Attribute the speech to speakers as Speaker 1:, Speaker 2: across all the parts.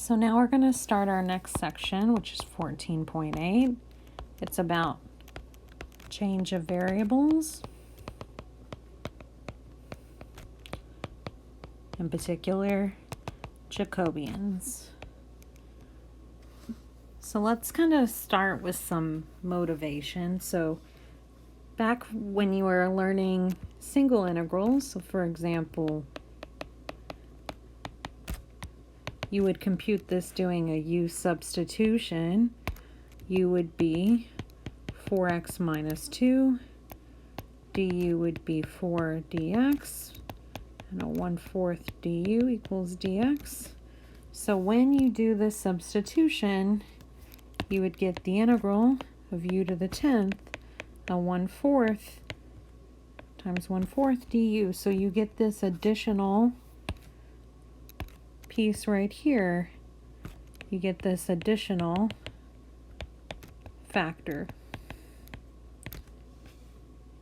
Speaker 1: So now we're going to start our next section, which is 14.8. It's about change of variables, in particular Jacobians. So let's kind of start with some motivation. So back when you were learning single integrals, so for example, you would compute this doing a u substitution. U would be 4x minus 2. du would be 4 dx. And a 1/4 du equals dx. So when you do this substitution, you would get the integral of u to the 10th, a 1/4 times 1/4 du. So you get this additional piece right here. You get this additional factor.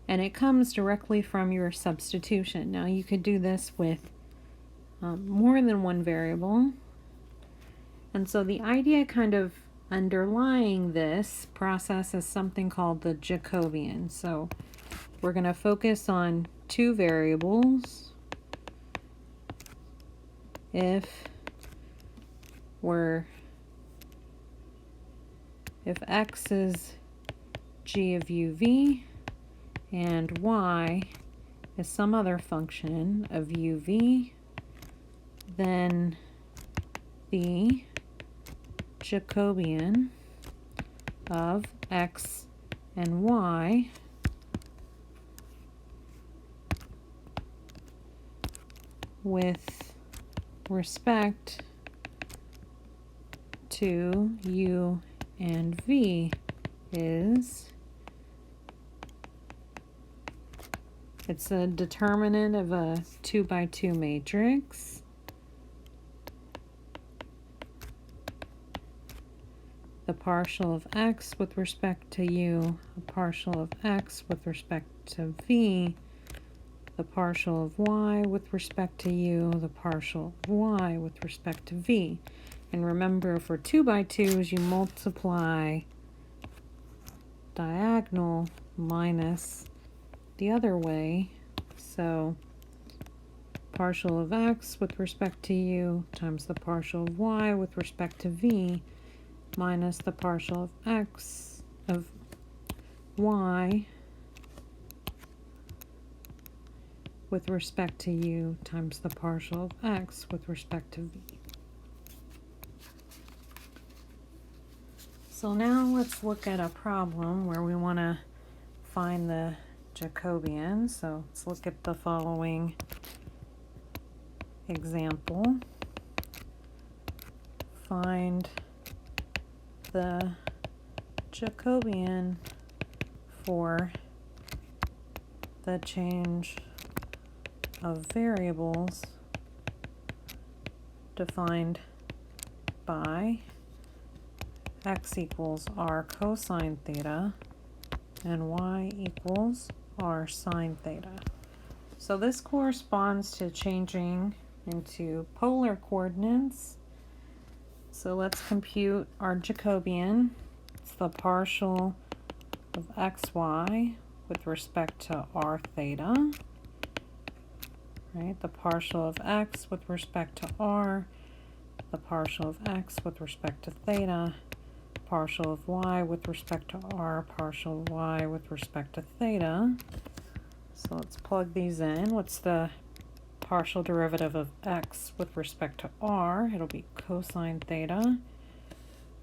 Speaker 1: And it comes directly from your substitution. Now you could do this with more than one variable. And so the idea kind of underlying this process is something called the Jacobian. So we're going to focus on two variables. If x is g of uv and y is some other function of uv, then the Jacobian of x and y with respect to u and v is, it's a determinant of a 2x2 matrix. The partial of x with respect to u, a partial of x with respect to v, the partial of y with respect to u, the partial of y with respect to v. And remember, for 2x2s, you multiply diagonal minus the other way. So partial of x with respect to u times the partial of y with respect to v minus the partial of x of y with respect to u times the partial of x with respect to v. So now let's look at a problem where we want to find the Jacobian. So let's look at the following example. Find the Jacobian for the change of variables defined by x equals r cosine theta and y equals r sine theta. So this corresponds to changing into polar coordinates. So let's compute our Jacobian. It's the partial of xy with respect to r theta. Right? The partial of x with respect to r, the partial of x with respect to theta, partial of y with respect to r, partial of y with respect to theta. So let's plug these in. What's the partial derivative of x with respect to r? It'll be cosine theta.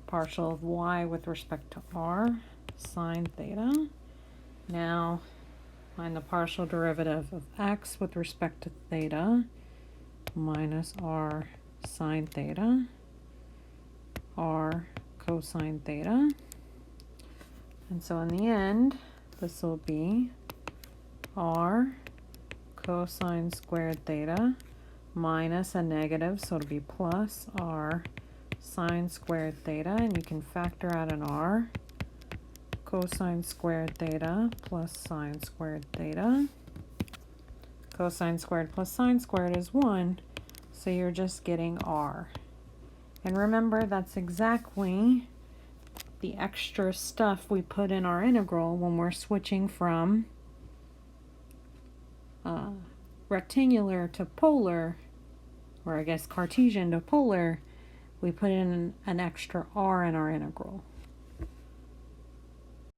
Speaker 1: Partial of y with respect to r, sine theta. Now find the partial derivative of x with respect to theta minus r sine theta, r cosine theta. And so in the end, this will be r cosine squared theta minus a negative, so it'll be plus r sine squared theta, and you can factor out an r. Cosine squared theta plus sine squared theta. Cosine squared plus sine squared is 1, so you're just getting r. And remember, that's exactly the extra stuff we put in our integral when we're switching from rectangular to polar, or I guess Cartesian to polar. We put in an extra r in our integral.